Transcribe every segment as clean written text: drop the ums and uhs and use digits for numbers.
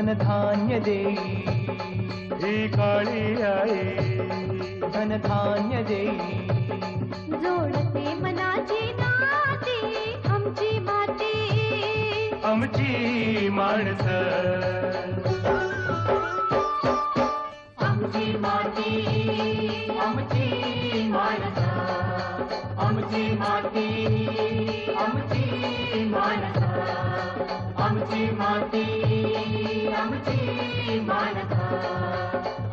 धनधान्य देई ही काळी आई धनधान्य देई जोडते मनाची नाती आमची माती आमची माणसं आमची माती आमची माणसं आमची माती आमची माणसं आमची माती आमची माणसं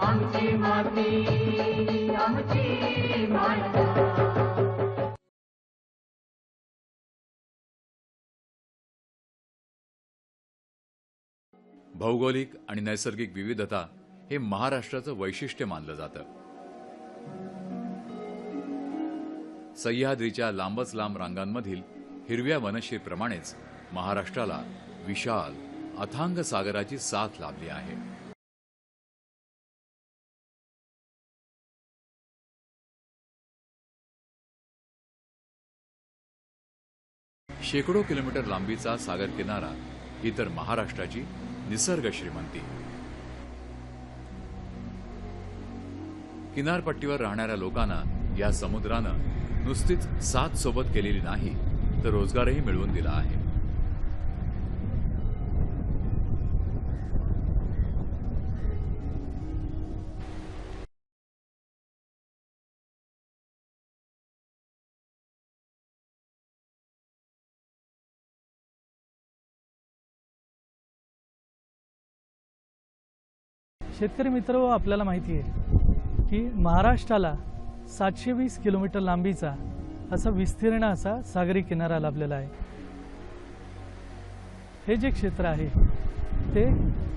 आमची माती आमची माणसं। भौगोलिक आणि नैसर्गिक विविधता हे महाराष्ट्राचं वैशिष्ट्य मानलं जातं। सह्याद्रीच्या लांबच लांब रांगांमधील हिरव्या वनश्रीप्रमाणेच महाराष्ट्राला विशाल अथांग सागराची साथ लाभली आहे। शेकडो किलोमीटर लांबीचा सागर किनारा ही तर महाराष्ट्राची निसर्ग श्रीमंती। किनारपट्टीवर राहणाऱ्या लोकांना या समुद्रानं नुसतीच साथ सोबत केलेली नाही तर रोजगारही मिळवून दिला आहे। शेतकरी मित्र आपल्याला माहिती आहे की महाराष्ट्राला 720 किलोमीटर लांबीचा असा विस्तीर्ण असा सागरी किनारा लाभलेला आहे। हे जे क्षेत्र आहे ते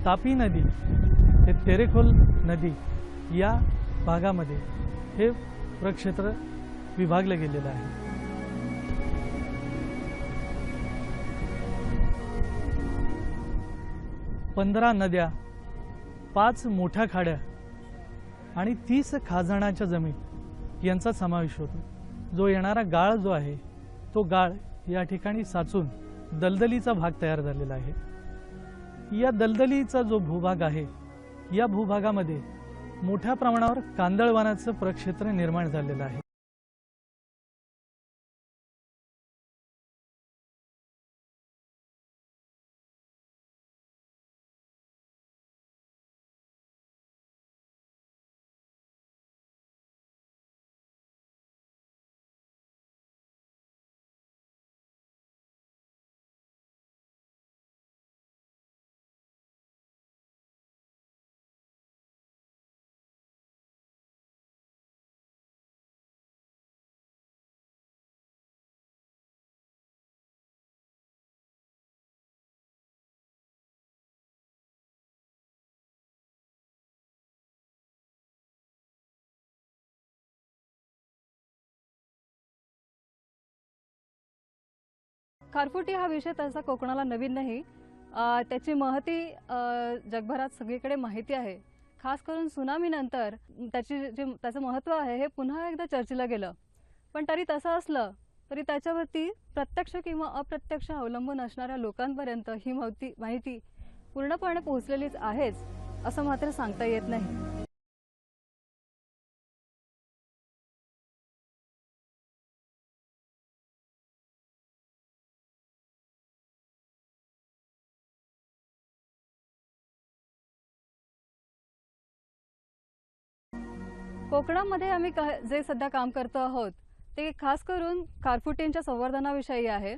तापी नदी ते तेरेखोल नदी या भागामध्ये हे प्रक्षेत्र विभागले गेलेलं आहे। पंधरा नद्या, 5 मोठ्या खाड्या आणि 30 खाजणाच्या जमीन यांचा समावेश होतो। जो येणारा गाळ जो आहे तो गाळ या ठिकाणी साचून दलदलीचा भाग तयार झालेला आहे। या दलदलीचा जो भूभाग आहे या भूभागामध्ये मोठ्या प्रमाणावर कांदळवनाचं प्रक्षेत्र निर्माण झालेलं आहे। खारफुटी हा विषय तसा कोकणाला नवीन नाही। त्याची महती जगभरात सगळीकडे माहिती आहे। खास करून सुनामी नंतर त्याचं महत्त्व आहे हे पुन्हा एकदा चर्चेला गेलं। पण तरी तसं असलं तरी त्याच्यावरती प्रत्यक्ष किंवा अप्रत्यक्ष अवलंबून असणाऱ्या लोकांपर्यंत ही माहिती पूर्णपणे पोहोचलेलीच आहेच असं मात्र सांगता येत नाही। कोकणामध्ये आम्ही जे सध्या काम करतो आहोत ते खास करून खारफुटींच्या संवर्धनाविषयी आहे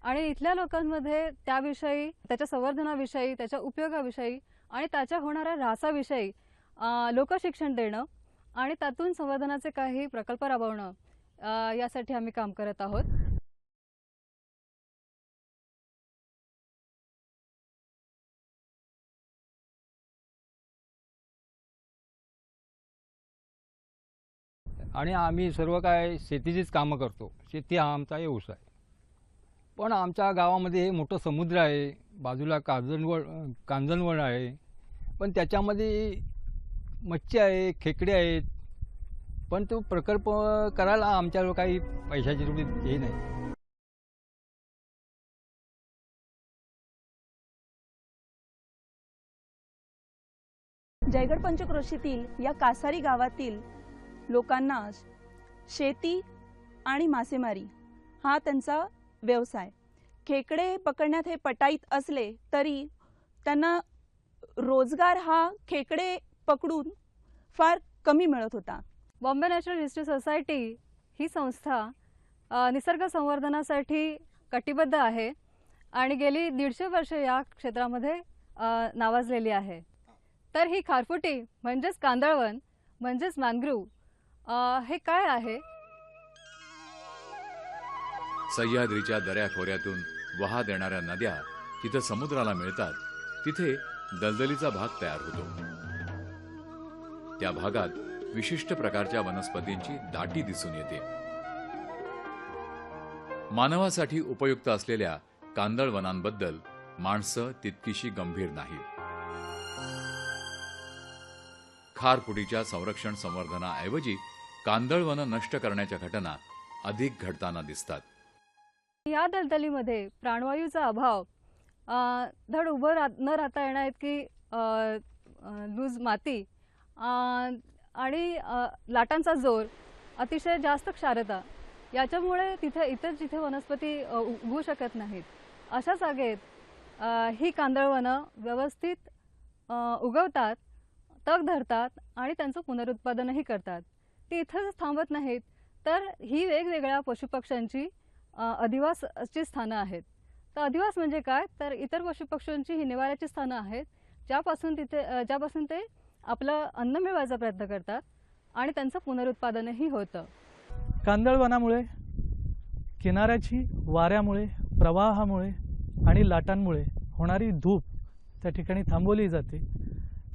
आणि इथल्या लोकांमध्ये त्याविषयी, त्याच्या संवर्धनाविषयी, त्याच्या उपयोगाविषयी आणि त्याच्या होणाऱ्या ऱ्हासाविषयी लोकशिक्षण देणं आणि त्यातून संवर्धनाचे काही प्रकल्प राबवणं यासाठी आम्ही काम करत आहोत। आणि आम्ही सर्व काय शेतीचीच कामं करतो। शेती हा आमचा व्यवसाय। पण आमच्या गावामध्ये मोठं समुद्र आहे, बाजूला कांजणवण आहे, पण त्याच्यामध्ये मच्छी आहे, खेकडे आहेत, पण तो प्रकल्प करायला आमच्याजवळ काही पैशाची थोडी हे नाही। जयगड पंचक्रोशीतील या कासारी गावातील लोकांना शेती आणि मासेमारी हा त्यांचा व्यवसाय. खेकडे पकडण्यात हे पटाईत असले तरी त्यांना रोजगार हा खेकडे पकडून फार कमी मिळत होता. बॉम्बे नॅचरल हिस्ट्री सोसायटी ही संस्था निसर्ग संवर्धनासाठी कटिबद्ध आहे आणि गेली 150 वर्ष या क्षेत्रामध्ये नावाजलेली आहे. तर ही खारफुटी म्हणजेच कांदळवन म्हणजेच मॅनग्रोव्ह हे काय आहे? सह्याद्रीच्या दऱ्याखोऱ्यातून वाहत येणाऱ्या नद्या जिथे समुद्राला मिळतात तिथे दलदलीचा भाग तयार होतो. त्या भागात विशिष्ट प्रकारच्या वनस्पतींची दाटी दिसून येते. मानवासाठी उपयुक्त असलेल्या कांदळवनांबद्दल माणसं तितकीशी गंभीर नाहीत. खारफुटीच्या संरक्षण संवर्धनाऐवजी कांदळवनं नष्ट करण्याच्या घटना अधिक घडताना दिसतात. या दलदलीमध्ये प्राणवायूचा अभाव, धड उभं न राहता येणार इतकी लूज माती आणि लाटांचा जोर, अतिशय जास्त क्षारता याच्यामुळे इतर जिथे वनस्पती उगवू शकत नाहीत अशा जागेत ही कांदळवनं व्यवस्थित उगवतात, तग धरतात आणि त्यांचं पुनरुत्पादनही करतात. ती इथंच थांबत नाहीत, तर ही वेगवेगळ्या पशुपक्ष्यांची अधिवासाची स्थानं आहेत. तर अधिवास म्हणजे काय, तर इतर पशुपक्ष्यांची ही निवाऱ्याची स्थानं आहेत ज्यापासून ते आपलं अन्न मिळवायचा प्रयत्न करतात आणि त्यांचं पुनरुत्पादनही होतं. कांदळवनामुळे किनाऱ्याची वाऱ्यामुळे, प्रवाहामुळे आणि लाटांमुळे होणारी धूप त्या ठिकाणी थांबवली जाते.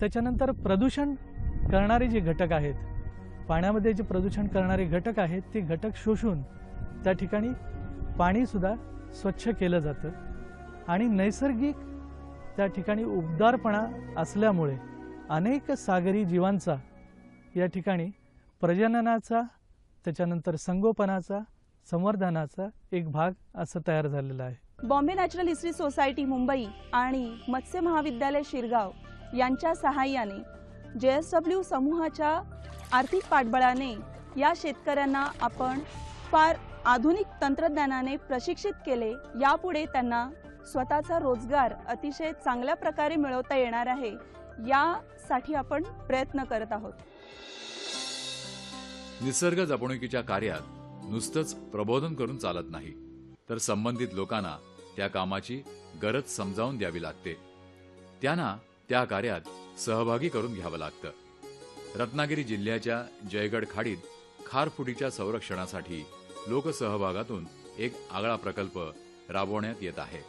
त्याच्यानंतर प्रदूषण करणारे जे घटक आहेत, पाण्यामध्ये जे प्रदूषण करणारे घटक आहेत ते घटक शोषून त्या ठिकाणी पाणीसुद्धा स्वच्छ केलं जातं आणि नैसर्गिक त्या ठिकाणी उबदारपणा असल्यामुळे अनेक सागरी जीवांचा या ठिकाणी प्रजननाचा, त्याच्यानंतर संगोपनाचा, संवर्धनाचा एक भाग असं तयार झालेला आहे. Bombay natural history society Mumbai आणि मत्स्य महाविद्यालय शिरगाव यांच्या सहाय्याने JSW समूहाच्या आर्थिक पाठबळाने या शेतकऱ्यांना आपण फार आधुनिक तंत्रज्ञानाने प्रशिक्षित केले. यापुढे त्यांना स्वतःचा रोजगार अतिशय चांगल्या प्रकारे मिळवता येणार आहे, यासाठी आपण प्रयत्न करत आहोत. निसर्ग जपणुकीच्या कार्यात नुसतंच प्रबोधन करून चालत नाही, तर संबंधित लोकांना त्या कामाची गरज समजावून द्यावी लागते. त्यांना त्या कार्यात सहभागी करून घ्यावं लागतं. रत्नागिरी जिल्ह्याच्या जयगड खाडीत खारफुटीच्या संरक्षणासाठी लोकसहभागातून एक आगळा प्रकल्प राबवण्यात येत आहे.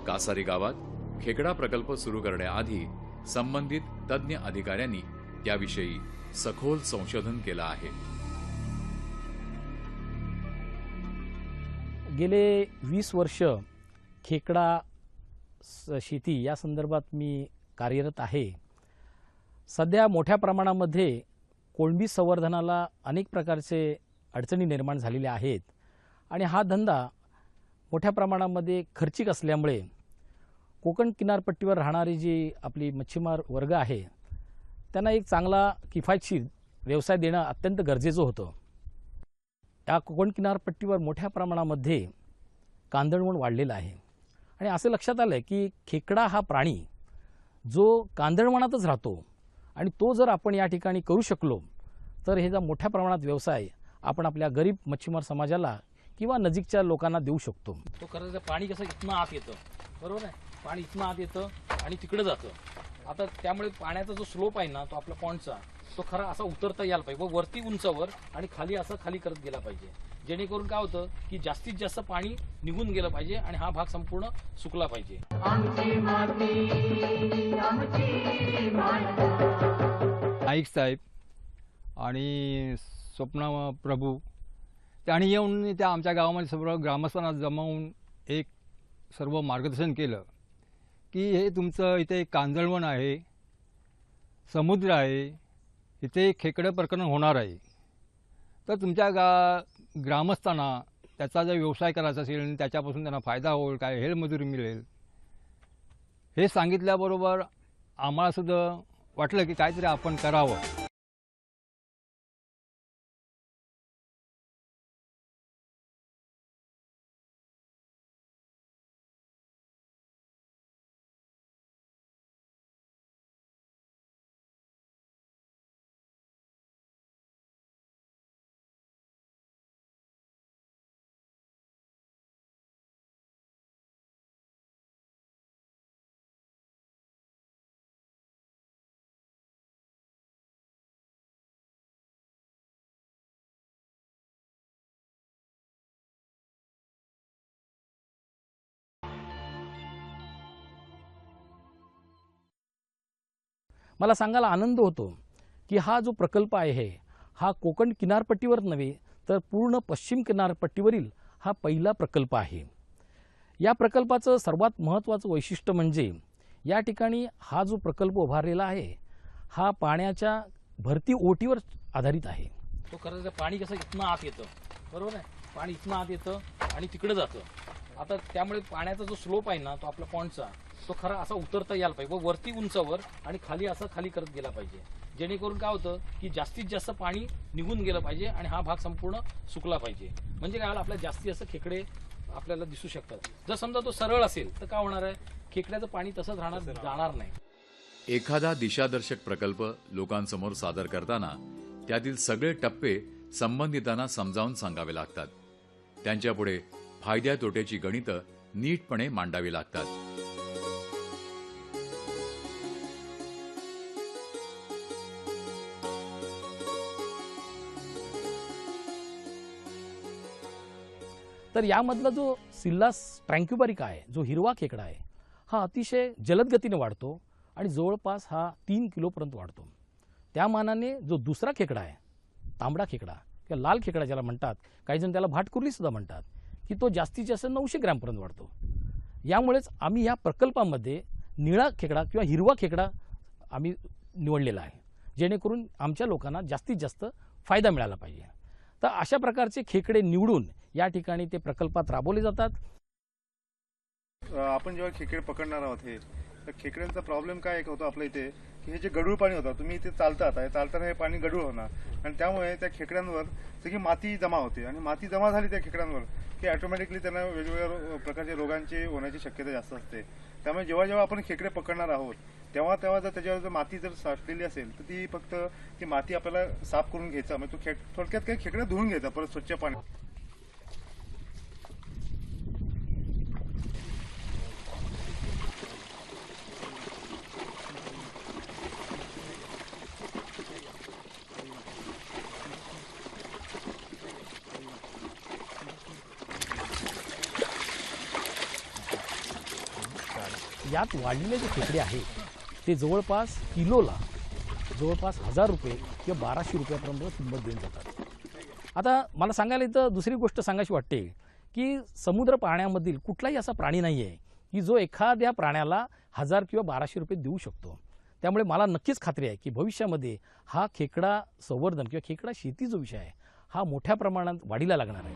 कासारी गावात खेकडा प्रकल्प सुरू करण्याआधी संबंधित तज्ञ अधिकाऱ्यांनी त्याविषयी सखोल संशोधन केलं आहे. गेले 20 वर्ष खेकडा शेती या संदर्भात मी कार्यरत आहे. सध्या मोठ्या प्रमाणामध्ये कोळंबी संवर्धनाला अनेक प्रकारचे अडचणी निर्माण झालेल्या आहेत आणि हा धंदा मोठ्या प्रमाणामध्ये खर्चिक असल्यामुळे कोकण किनारपट्टीवर राहणारी जी आपली मच्छीमार वर्ग आहे त्यांना एक चांगला किफायतशीर व्यवसाय देणं अत्यंत गरजेचं होतं. या कोकण किनारपट्टीवर मोठ्या प्रमाणामध्ये कांदळवन वाढलेलं आहे आणि असं लक्षात आलं की खेकडा हा प्राणी जो कांदळवनातच राहतो आणि तो जर आपण या ठिकाणी करू शकलो तर हे जर मोठ्या प्रमाणात व्यवसाय आपण आपल्या गरीब मच्छीमार समाजाला किंवा नजीकच्या लोकांना देऊ शकतो. तो खरं पाणी कसं इथनं आत येतं, बरोबर आहे, पाणी इथनं आत येतं आणि तिकडे जातं. आता त्यामुळे पाण्याचा जो स्लोप आहे ना तो आपला पॉइंटचा तो खरा असा उतरता यायला पाहिजे, वरती उंचावर आणि खाली असं खाली करत गेला पाहिजे, जेणेकरून काय होतं की जास्तीत जास्त पाणी निघून गेलं पाहिजे आणि हा भाग संपूर्ण सुकला पाहिजे. नाईक साहेब आणि स्वप्ना प्रभू त्यांनी येऊन त्या आमच्या गावामध्ये सर्व ग्रामस्थांना जमावून एक सर्व मार्गदर्शन केलं की हे तुमचं इथे कांदळवन आहे, समुद्र आहे, इथे खेकडं प्रकरण होणार आहे, तर तुमच्या ग्रामस्थांना त्याचा जर व्यवसाय करायचा असेल आणि त्याच्यापासून त्यांना फायदा होईल, काय हेळमजुरी मिळेल, हे सांगितल्याबरोबर आम्हाला सुद्धा वाटलं की काहीतरी आपण करावं. मला सांगायला आनंद होतो की हा जो प्रकल्प आहे हा कोकण किनारपट्टीवर नव्हे तर पूर्ण पश्चिम किनारपट्टीवरील हा पहिला प्रकल्प आहे. या प्रकल्पाचं सर्वात महत्त्वाचं वैशिष्ट्य म्हणजे या ठिकाणी हा जो प्रकल्प उभारलेला आहे हा पाण्याच्या भरती ओटीवर आधारित आहे. तो खरं तर पाणी कसं इथनं आत येतं, बरोबर आहे, पाणी इथनं आत येतं आणि तिकडे जातं. आता त्यामुळे पाण्याचा जो स्लोप आहे ना तो आपल्या पॉइंटचा तो खरा असा उतरता यायला पाहिजे, व वरती उंचावर आणि खाली असं खाली करत गेला पाहिजे, जेणेकरून काय होतं की जास्तीत जास्त पाणी निघून गेलं पाहिजे आणि हा भाग संपूर्ण सुकला पाहिजे. म्हणजे काय होईल, आपल्याला जास्तीत जास्त खेकडे आपल्याला दिसू शकतात. जर समजा तो सरळ असेल तर काय होणार आहे, खेकड्याचं पाणी तसंच राहणार, जाणार नाही. एखादा दिशादर्शक प्रकल्प लोकांसमोर सादर करताना त्यातील सगळे टप्पे संबंधितांना समजावून सांगावे लागतात. त्यांच्यापुढे फायद्या तोट्याची गणितं नीटपणे मांडावी लागतात. तर यामधला जो सिल्लास ट्रँक्युबारिका आहे, जो हिरवा खेकडा आहे, हा अतिशय जलद गतीने वाढतो आणि जवळपास हा 3 किलोपर्यंत वाढतो. त्या मानाने जो दुसरा खेकडा आहे, तांबडा खेकडा किंवा लाल खेकडा ज्याला म्हणतात, काही जण त्याला भाटकुर्लीसुद्धा म्हणतात, की तो जास्तीत जास्त 900 ग्रॅमपर्यंत वाढतो. यामुळेच आम्ही या प्रकल्पामध्ये निळा खेकडा किंवा हिरवा खेकडा आम्ही निवडलेला आहे, जेणेकरून आमच्या लोकांना जास्तीत जास्त फायदा मिळाला पाहिजे. तर अशा प्रकारचे खेकडे निवडून या ठिकाणी ते प्रकल्पात राबवले जातात. आपण जेव्हा खेकडे पकडणार आहोत हे तर खेकड्यांचा प्रॉब्लेम काय होतो आपल्या इथे की हे जे गढूळ पाणी होतं, तुम्ही इथे चालताना हे पाणी गढूळ होणार आणि त्यामुळे त्या खेकड्यांवर सगळी माती जमा होते आणि माती जमा झाली त्या खेकड्यांवर की ऑटोमॅटिकली त्यांना वेगवेगळ्या प्रकारच्या रोगांची होण्याची शक्यता जास्त असते. त्यामुळे जेव्हा जेव्हा आपण खेकडे पकडणार आहोत तेव्हा जर त्याच्यावर जर माती जर साठलेली असेल तर ती फक्त ती माती आपल्याला साफ करून घ्यायचा, म्हणजे तो थोडक्यात काही खेकडे धुवून घ्यायचा परत स्वच्छ पाणी. यात वाढलेले जे खेकडे आहेत ते जवळपास किलोला जवळपास 1000 रुपये किंवा 1200 रुपयापर्यंत किंमत देऊन जातात. आता मला सांगायला इथं दुसरी गोष्ट सांगायची वाटते की समुद्र पाण्यामधील कुठलाही असा प्राणी नाही आहे की जो एखाद्या प्राण्याला 1000 किंवा 1200 रुपये देऊ शकतो. त्यामुळे मला नक्कीच खात्री आहे की भविष्यामध्ये हा खेकडा संवर्धन किंवा खेकडा शेती जो विषय आहे हा मोठ्या प्रमाणात वाढीला लागणार आहे.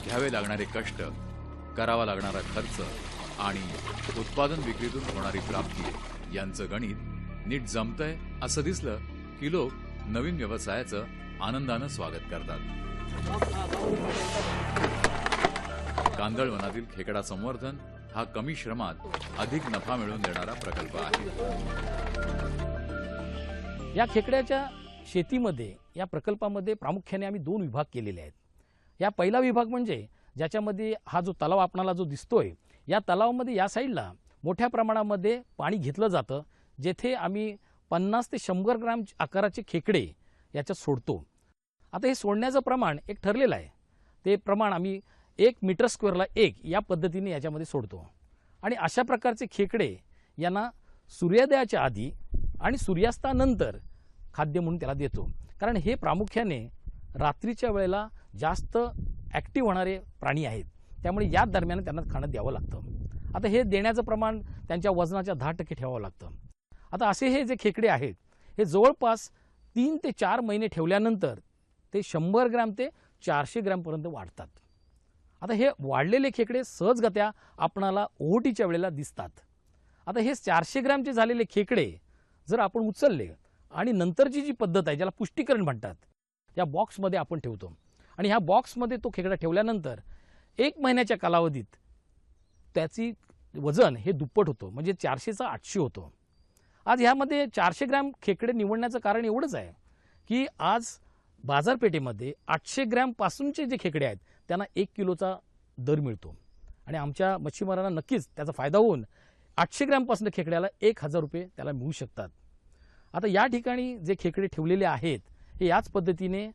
घ्यावे लागणारे कष्ट, करावा लागणारा खर्च आणि उत्पादन विक्रीतून होणारी प्राप्ती यांचं गणित नीट जमतंय असं दिसलं की लोक नवीन व्यवसायाचं आनंदानं स्वागत करतात. कांदळवनातील खेकडा संवर्धन हा कमी श्रमात अधिक नफा मिळवून देणारा प्रकल्प आहे. या खेकड्याच्या शेतीमध्ये या प्रकल्पामध्ये प्रामुख्याने आम्ही 2 विभाग केलेले आहेत. या पहिला विभाग म्हणजे ज्याच्यामध्ये हा जो तलाव आपणाला जो दिसतोय, या तलावामध्ये या साईडला मोठ्या प्रमाणामध्ये पाणी घेतलं जातं, जेथे आम्ही 50 ते 100 ग्रॅम आकाराचे खेकडे याच्यात सोडतो. आता हे सोडण्याचं प्रमाण एक ठरलेलं आहे. ते प्रमाण आम्ही 1 मीटर स्क्वेअरला 1 या पद्धतीने याच्यामध्ये सोडतो आणि अशा प्रकारचे खेकडे यांना सूर्योदयाच्या आधी आणि सूर्यास्तानंतर खाद्य म्हणून त्याला देतो. कारण हे प्रामुख्याने रात्रीच्या वेळेला जास्त ॲक्टिव्ह होणारे प्राणी आहेत, त्यामुळे या दरम्यान त्यांना खाणं द्यावं लागतं. आता हे देण्याचं प्रमाण त्यांच्या वजनाच्या 10% ठेवावं लागतं. आता असे हे जे खेकडे आहेत हे जवळपास 3 ते 4 महिने ठेवल्यानंतर ते 100 ग्रॅम ते 400 ग्रॅमपर्यंत वाढतात. आता हे वाढलेले खेकडे सहजगत्या आपणाला ओहोटीच्या वेळेला दिसतात. आता हे 400 ग्रॅमचे झालेले खेकडे जर आपण उचलले आणि नंतरची जी पद्धत आहे ज्याला पुष्टीकरण म्हणतात, या बॉक्समध्ये आपण ठेवतो आणि ह्या बॉक्समध्ये तो खेकडा ठेवल्यानंतर 1 महिन्याच्या कालावधीत त्याची वजन हे दुप्पट होतं, म्हणजे 400चा 800 होतो. आज ह्यामध्ये 400 ग्रॅम खेकडे निवडण्याचं कारण एवढंच आहे की आज बाजारपेठेमध्ये 800 ग्रॅमपासूनचे जे खेकडे आहेत त्यांना 1 किलोचा दर मिळतो आणि आमच्या मच्छीमारांना नक्कीच त्याचा फायदा होऊन 800 ग्रॅमपासून खेकड्याला 1000 रुपये त्याला मिळू शकतात. आता या ठिकाणी जे खेकडे ठेवलेले आहेत हे याच पद्धतीने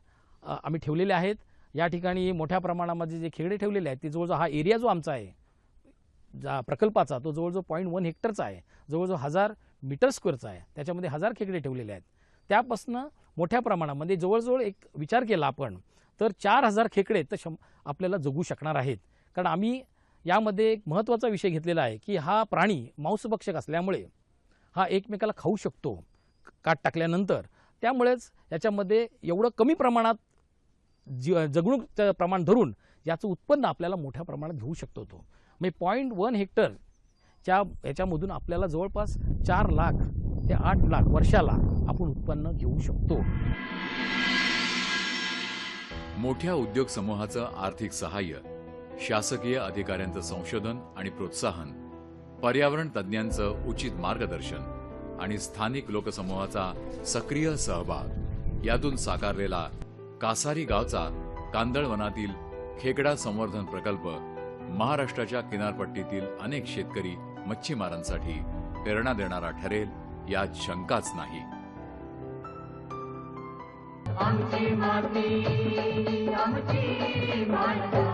आम्ही ठेवलेले आहेत. या ठिकाणी मोठ्या प्रमाणामध्ये जे खेकडे ठेवलेले आहेत ते जवळजवळ हा एरिया जो आमचा आहे प्रकल्पाचा तो जवळजवळ 0.1 हेक्टरचा आहे, जवळजवळ 1000 मीटर स्क्वेअरचा आहे. त्याच्यामध्ये 1000 खेकडे ठेवलेले आहेत. त्यापासून मोठ्या प्रमाणामध्ये जवळजवळ एक विचार केला आपण तर 4000 खेकडे तर आपल्याला जगू शकणार आहेत. कारण आम्ही यामध्ये एक महत्त्वाचा विषय घेतलेला आहे की हा प्राणी मांसभक्षक असल्यामुळे हा एकमेकाला खाऊ शकतो काट टाकल्यानंतर. त्यामुळेच याच्यामध्ये एवढं कमी प्रमाणात जगणूक प्रमाण धरून याचं उत्पन्न आपल्याला मोठ्या प्रमाणात घेऊ शकतो. तो म्हणजे 0.1 हेक्टरच्या याच्यामधून आपल्याला जवळपास 4 लाख ते 8 लाख वर्षाला आपण उत्पन्न घेऊ शकतो. मोठ्या उद्योग समूहाचं आर्थिक सहाय्य, शासकीय अधिकाऱ्यांचं संशोधन आणि प्रोत्साहन, पर्यावरण तज्ज्ञांचं उचित मार्गदर्शन आणि स्थानिक लोकसमूहाचा सक्रिय सहभाग यातून साकारलेला कासारी गावचा कांदळवनातील खेकडा संवर्धन प्रकल्प महाराष्ट्राच्या किनारपट्टीतील अनेक शेतकरी मच्छीमारांसाठी प्रेरणा देणारा ठरेल यात शंकाच नाही. आमची माती आमची माती.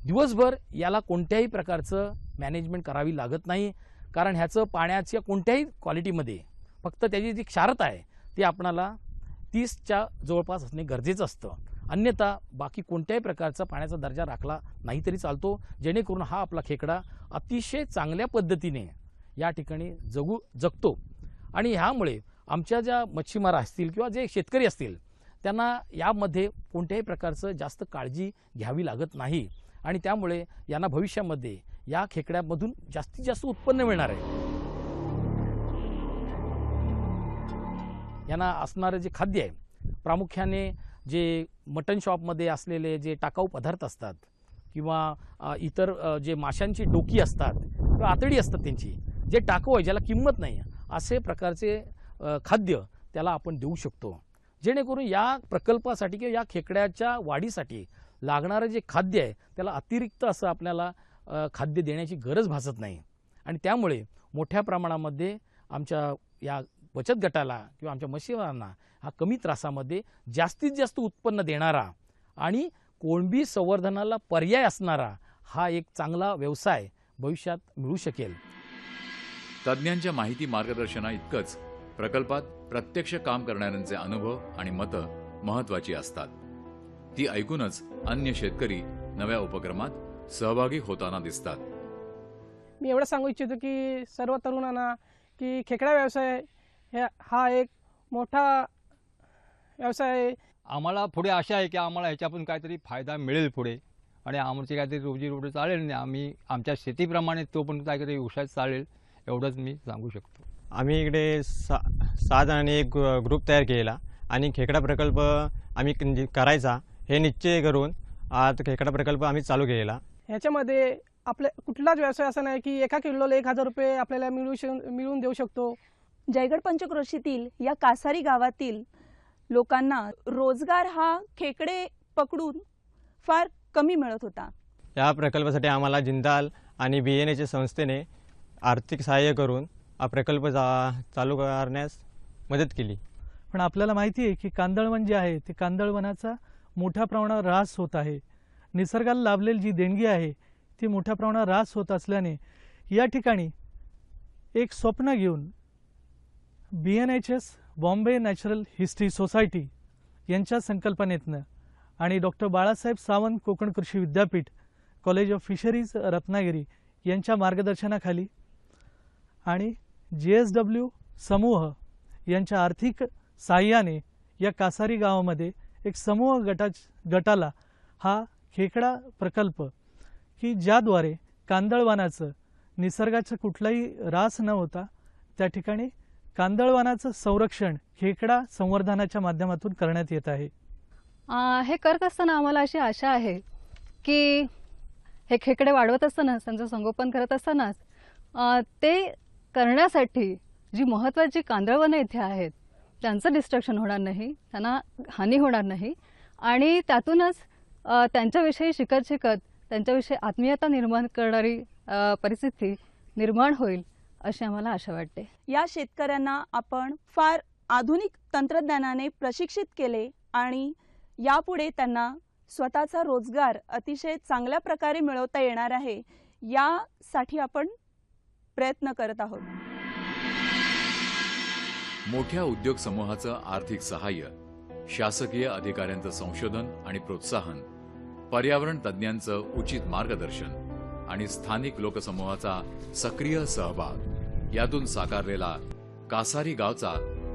दिवसभर याला कोणत्याही प्रकारचं मॅनेजमेंट करावी लागत नाही. कारण ह्याचं पाण्याच्या कोणत्याही क्वालिटीमध्ये फक्त त्याची जी क्षारता आहे ती आपणाला 30च्या जवळपास असणे गरजेचं असतं. अन्यथा बाकी कोणत्याही प्रकारचा पाण्याचा दर्जा राखला नाही तरी चालतो, जेणेकरून हा आपला खेकडा अतिशय चांगल्या पद्धतीने या ठिकाणी जगतो. आणि ह्यामुळे आमच्या ज्या मच्छीमार असतील किंवा जे शेतकरी असतील त्यांना यामध्ये कोणत्याही प्रकारचं जास्त काळजी घ्यावी लागत नाही आणि त्यामुळे यांना भविष्यामध्ये या खेकड्यामधून जास्तीत जास्त उत्पन्न मिळणार आहे. यांना असणारं जे खाद्य आहे प्रामुख्याने जे मटन शॉपमध्ये असलेले जे टाकाऊ पदार्थ असतात किंवा इतर जे माशांची डोकी असतात किंवा आतडी असतात त्यांची जे टाकाऊ आहे ज्याला किंमत नाही असे प्रकारचे खाद्य त्याला आपण देऊ शकतो, जेणेकरून या प्रकल्पासाठी किंवा या खेकड्याच्या वाढीसाठी लागणारं जे खाद्य आहे त्याला अतिरिक्त असं आपल्याला खाद्य देण्याची गरज भासत नाही. आणि त्यामुळे मोठ्या प्रमाणामध्ये आमच्या या बचत गटाला किंवा आमच्या मच्छीमारांना हा कमी त्रासामध्ये जास्तीत जास्त उत्पन्न देणारा आणि कोळंबी संवर्धनाला पर्याय असणारा हा एक चांगला व्यवसाय भविष्यात मिळू शकेल. तज्ज्ञांच्या माहिती मार्गदर्शना इतकंच प्रकल्पात प्रत्यक्ष काम करणाऱ्यांचे अनुभव आणि मतं महत्वाची असतात. ती ऐकूनच अन्य शेतकरी नव्या उपक्रमात सहभागी होताना दिसतात. मी एवढं सांगू इच्छितो की सर्व तरुणांना की खेकडा व्यवसाय हा एक मोठा व्यवसाय आहे. आम्हाला पुढे आशा आहे की आम्हाला ह्याच्यातून काहीतरी फायदा मिळेल पुढे, आणि आमची काहीतरी रोजीरोटी चालेल नाही. आम्ही आमच्या शेतीप्रमाणे तो पण काहीतरी व्यवसाय चालेल, एवढंच मी सांगू शकतो. आम्ही इकडे 6 जणांनी एक ग्रुप तयार केला आणि खेकडा प्रकल्प आम्ही करायचा हे निश्चय करून आज खेकडा प्रकल्प आम्ही चालू केलेला. ह्याच्यामध्ये आपल्या कुठलाच व्यवसाय असा नाही की एका किलोला 1000 रुपये आपल्याला मिळून देऊ शकतो. जयगड पंचक्रोशीतील या कासारी गावातील लोकांना रोजगार हा खेकडे पकडून फार कमी मिळत होता. या प्रकल्पासाठी आम्हाला जिंदाल आणि BNAच्या संस्थेने आर्थिक सहाय्य करून हा प्रकल्प चालू करण्यास मदत केली. पण आपल्याला माहिती आहे की कांदळवन जे आहे ते कांदळवनाचा मोठ्या प्रमाणावर ऱ्हास होत आहे. निसर्गाला लाभलेली जी देणगी आहे ती मोठ्या प्रमाणावर ऱ्हास होत असल्याने या ठिकाणी एक स्वप्न घेऊन BNHS Bombay natural history society यांच्या संकल्पनेतनं आणि डॉक्टर बाळासाहेब सावंत कोकण कृषी विद्यापीठ कॉलेज ऑफ फिशरीज रत्नागिरी यांच्या मार्गदर्शनाखाली आणि JSW समूह यांच्या आर्थिक साहाय्याने या कासारी गावामध्ये एक समूह गटाला हा खेकडा प्रकल्प की ज्याद्वारे कांदळवनाचं निसर्गाचं कुठलाही ऱ्हास न होता त्या ठिकाणी कांदळवनाचं संरक्षण खेकडा संवर्धनाच्या माध्यमातून करण्यात येत आहे. हे करत असताना आम्हाला अशी आशा आहे की हे खेकडे वाढवत असताना त्यांचं संगोपन करत असतानाच ते करण्यासाठी जी महत्त्वाची कांदळवनं इथे आहेत त्यांचं डिस्ट्रक्शन होणार नाही, त्यांना हानी होणार नाही आणि त्यातूनच त्यांच्याविषयी शिकत त्यांच्याविषयी आत्मीयता निर्माण करणारी परिस्थिती निर्माण होईल अशी आम्हाला आशा वाटते. या शेतकऱ्यांना आपण फार आधुनिक तंत्रज्ञानाने प्रशिक्षित केले आणि यापुढे त्यांना स्वतःचा रोजगार अतिशय चांगल्या प्रकारे मिळवता येणार आहे यासाठी आपण प्रयत्न करत आहोत. मोठ्या उद्योग समूहाचं आर्थिक सहाय्य, शासकीय अधिकाऱ्यांचं संशोधन आणि प्रोत्साहन, पर्यावरण तज्ज्ञांचं उचित मार्गदर्शन आणि स्थानिक लोकसमूहाचा सक्रिय सहभाग यातून साकारलेला कासारी गावचा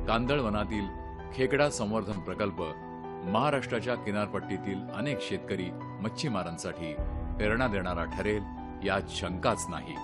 कांदळवनातील खेकडा संवर्धन प्रकल्प महाराष्ट्राच्या किनारपट्टीतील अनेक शेतकरी मच्छीमारांसाठी प्रेरणा देणारा ठरेल यात शंकाच नाही.